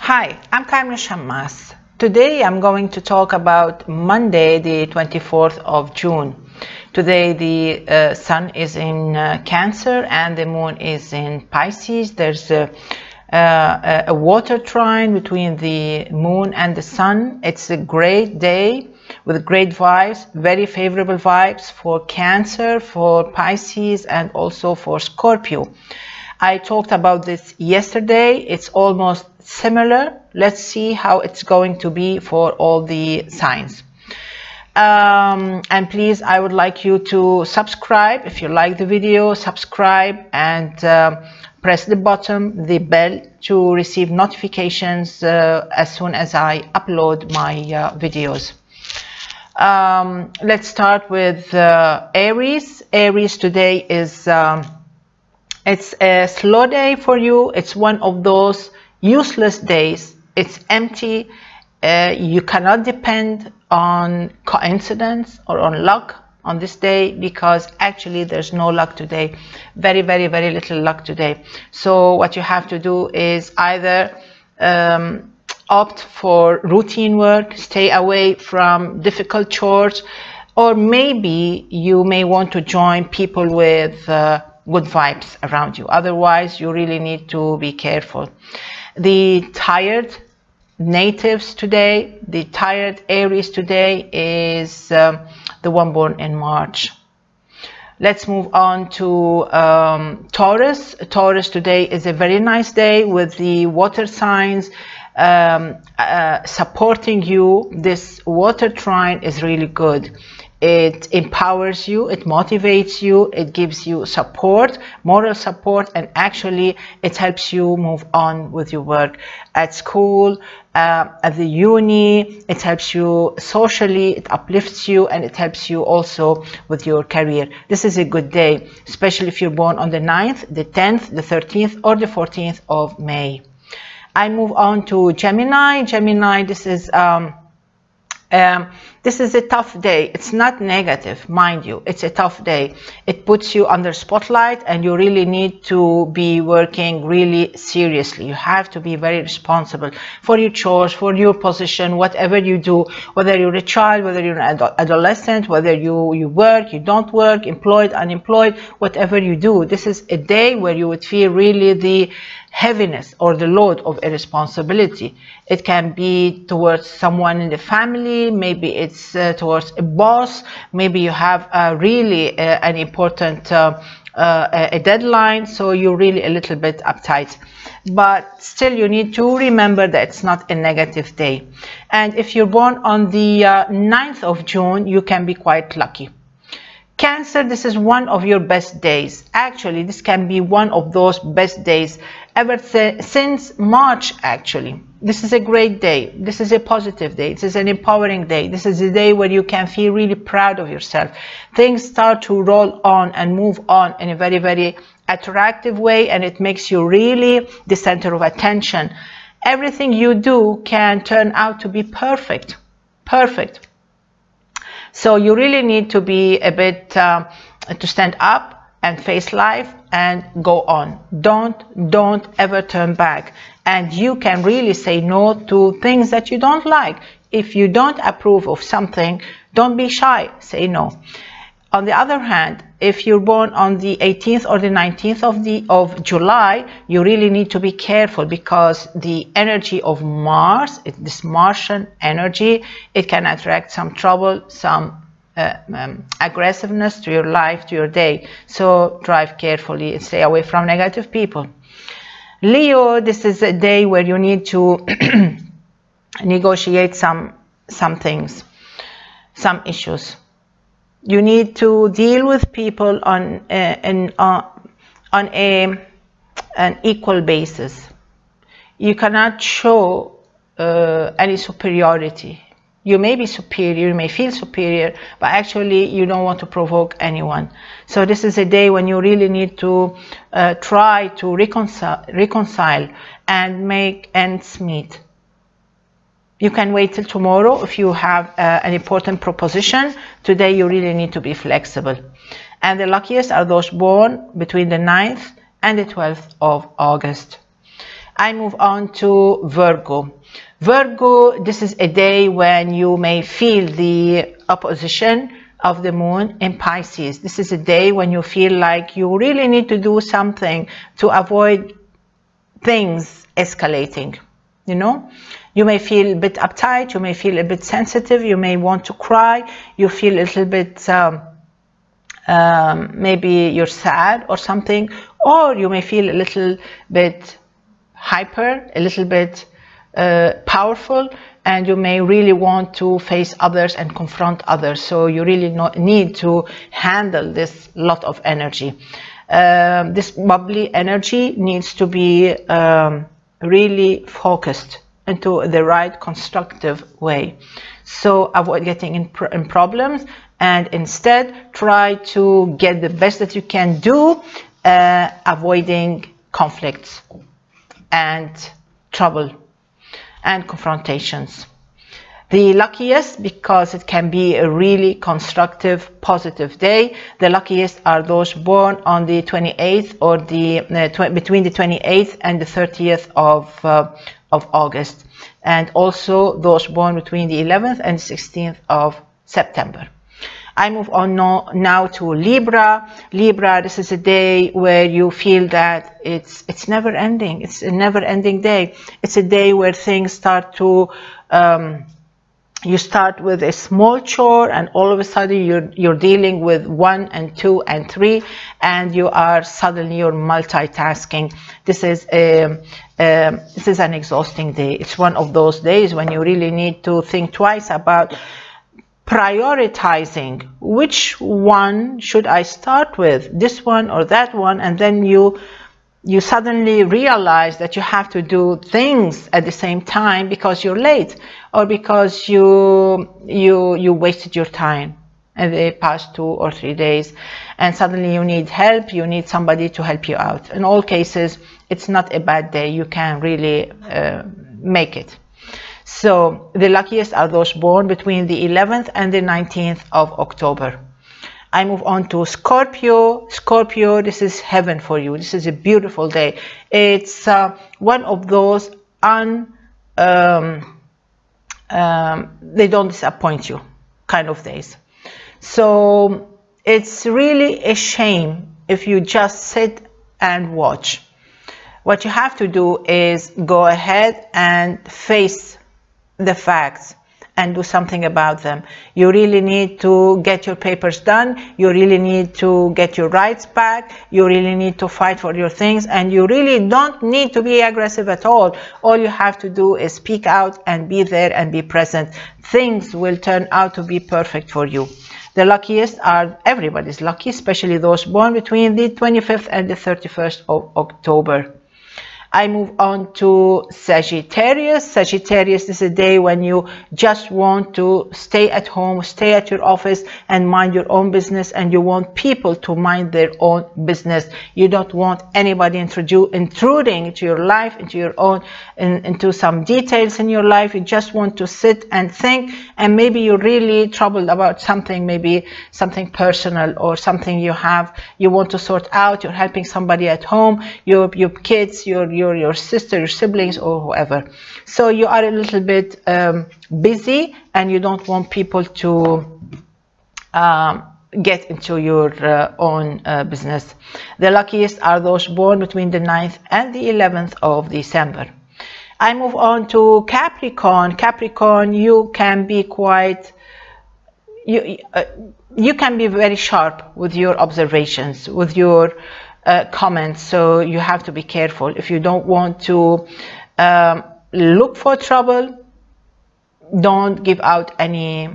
Hi, I'm Carmen Chammas. Today I'm going to talk about Monday, the 24th of June. Today the sun is in Cancer and the moon is in Pisces. There's a water trine between the moon and the sun. It's a great day with great vibes, very favorable vibes for Cancer, for Pisces, and also for Scorpio. I talked about this yesterday. It's almost similar. Let's see how it's going to be for all the signs. And please, I would like you to subscribe. If you like the video, subscribe and press the button, the bell, to receive notifications as soon as I upload my videos. Let's start with Aries. Aries today is it's a slow day for you. It's one of those useless days. It's empty. You cannot depend on coincidence or on luck on this day, because actually there's no luck today. Very little luck today. So what you have to do is either opt for routine work, stay away from difficult chores, or maybe you may want to join people with good vibes around you. Otherwise, you really need to be careful. The tired natives today, the tired Aries today is the one born in March. Let's move on to Taurus. Taurus today is a very nice day with the water signs supporting you. This water trine is really good. It empowers you, it motivates you, it gives you support, moral support, and actually it helps you move on with your work at school, at the uni. It helps you socially, it uplifts you, and it helps you also with your career. This is a good day, especially if you're born on the 9th, the 10th, the 13th, or the 14th of May. I move on to Gemini. Gemini, this is a tough day. It's not negative, mind you. It's a tough day. It puts you under spotlight, and you really need to be working really seriously. You have to be very responsible for your chores, for your position, whatever you do, whether you're a child, whether you're an adolescent, whether you work, you don't work, employed, unemployed, whatever you do. This is a day where you would feel really the heaviness or the load of a responsibility. It can be towards someone in the family, maybe it's towards a boss, maybe you have really an important a deadline, so you're really a little bit uptight. But still, you need to remember that it's not a negative day. And if you're born on the 9th of June, you can be quite lucky. Cancer, this is one of your best days. Actually, this can be one of those best days ever since March, actually. This is a great day. This is a positive day. This is an empowering day. This is a day where you can feel really proud of yourself. Things start to roll on and move on in a very attractive way, and it makes you really the center of attention. Everything you do can turn out to be perfect. So you really need to be a bit to stand up and face life and go on. Don't ever turn back. And you can really say no to things that you don't like. If you don't approve of something, don't be shy, say no. On the other hand, if you're born on the 18th or the 19th of July, you really need to be careful, because the energy of Mars, this Martian energy, it can attract some trouble, some aggressiveness to your life, to your day. So drive carefully and stay away from negative people. Leo, this is a day where you need to negotiate some things, some issues. You need to deal with people on an equal basis. You cannot show any superiority. You may be superior, you may feel superior, but actually you don't want to provoke anyone. So this is a day when you really need to try to reconcile and make ends meet. You can wait till tomorrow if you have an important proposition. Today you really need to be flexible. And the luckiest are those born between the 9th and the 12th of August. I move on to Virgo. Virgo, this is a day when you may feel the opposition of the moon in Pisces. This is a day when you feel like you really need to do something to avoid things escalating. You know, you may feel a bit uptight, you may feel a bit sensitive, you may want to cry, you feel a little bit maybe you're sad or something, or you may feel a little bit hyper, a little bit powerful, and you may really want to face others and confront others. So you really need to handle this lot of energy. This bubbly energy needs to be really focused into the right constructive way. So avoid getting in problems, and instead try to get the best that you can do, avoiding conflicts and trouble and confrontations. The luckiest, because it can be a really constructive, positive day, the luckiest are those born on the 28th or between the 28th and the 30th of August, and also those born between the 11th and 16th of September. I move on now to Libra. Libra, this is a day where you feel that it's never ending. It's a never ending day. It's a day where things start to you start with a small chore, and all of a sudden you're dealing with 1 and 2 and 3, and you're multitasking. This is an exhausting day. It's one of those days when you really need to think twice about prioritizing which one should I start with, this one or that one, and then you suddenly realize that you have to do things at the same time because you're late, or because you wasted your time and they passed 2 or 3 days, and suddenly you need help, you need somebody to help you out. In all cases, it's not a bad day. You can really make it. So the luckiest are those born between the 11th and the 19th of October. I move on to Scorpio. Scorpio, this is heaven for you. This is a beautiful day. It's one of those they don't disappoint you kind of days. So it's really a shame if you just sit and watch. What you have to do is go ahead and face the facts and do something about them. You really need to get your papers done. You really need to get your rights back. You really need to fight for your things, and you really don't need to be aggressive at all. All you have to do is speak out and be there and be present. Things will turn out to be perfect for you. The luckiest are, everybody's lucky, especially those born between the 25th and the 31st of October. I move on to Sagittarius. Sagittarius, this is a day when you just want to stay at home, stay at your office and mind your own business, and you want people to mind their own business. You don't want anybody intruding into your life, into some details in your life. You just want to sit and think, and maybe you're really troubled about something, maybe something personal or something you want to sort out. You're helping somebody at home, your kids, your sister, your siblings, or whoever. So you are a little bit busy, and you don't want people to get into your own business. The luckiest are those born between the 9th and the 11th of December. I move on to Capricorn. Capricorn, you can be you can be very sharp with your observations, with your comments, so you have to be careful. If you don't want to look for trouble, don't give out any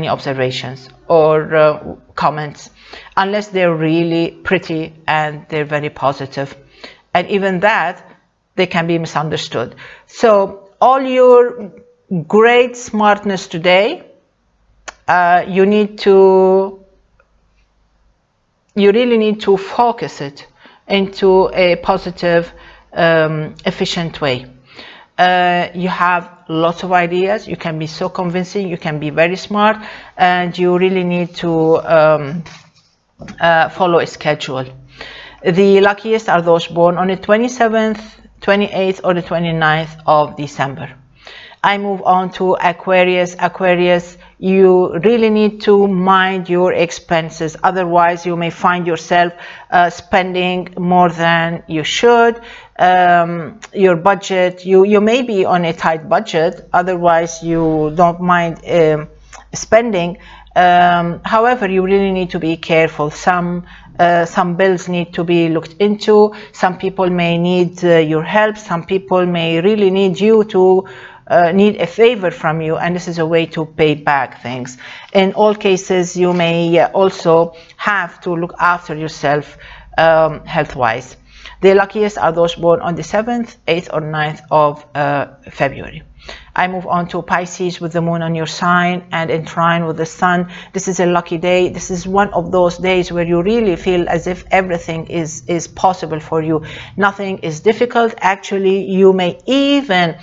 observations or comments unless they're really pretty and they're very positive, and even that, they can be misunderstood. So all your great smartness today, you really need to focus it into a positive, efficient way. You have lots of ideas. You can be so convincing. You can be very smart, and you really need to follow a schedule. The luckiest are those born on the 27th, 28th or the 29th of December. I move on to Aquarius. Aquarius, you really need to mind your expenses. Otherwise, you may find yourself spending more than you should. Your budget, you may be on a tight budget. Otherwise, you don't mind spending. However, you really need to be careful. Some bills need to be looked into. Some people may need your help. Some people may really need you to need a favor from you, and this is a way to pay back things. In all cases, you may also have to look after yourself health-wise. The luckiest are those born on the 7th, 8th, or 9th of February. I move on to Pisces with the moon on your sign and in trine with the sun. This is a lucky day. This is one of those days where you really feel as if everything is possible for you. Nothing is difficult. Actually, you may even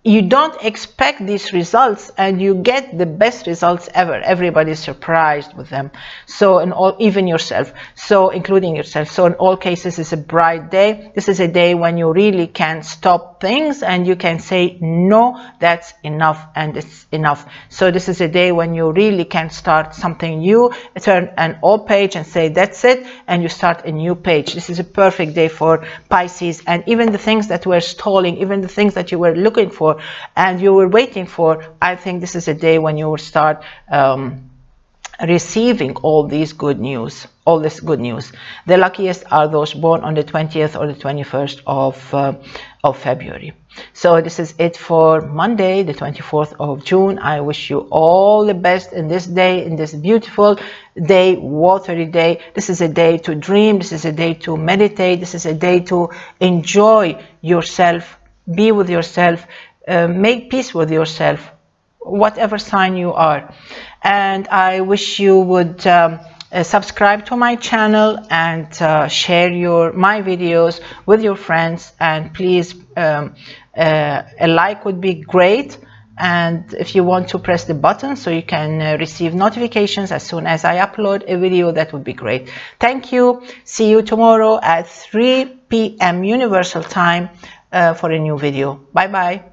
you don't expect these results and you get the best results ever. Everybody's surprised with them. So in all, even yourself, so including yourself. So in all cases, it's a bright day. This is a day when you really can stop things and you can say, no, that's enough and it's enough. So this is a day when you really can start something new, turn an old page and say, that's it, and you start a new page. This is a perfect day for Pisces. And even the things that were stalling, even the things that you were looking for and you were waiting for, I think this is a day when you will start receiving all these good news, all this good news. The luckiest are those born on the 20th or the 21st of February. So this is it for Monday, the 24th of June. I wish you all the best in this day, in this beautiful day, watery day. This is a day to dream. This is a day to meditate. This is a day to enjoy yourself, be with yourself, make peace with yourself, whatever sign you are. And I wish you would subscribe to my channel and share my videos with your friends. And please, a like would be great. And if you want to press the button so you can receive notifications as soon as I upload a video, that would be great. Thank you. See you tomorrow at 3 p.m. Universal Time for a new video. Bye bye.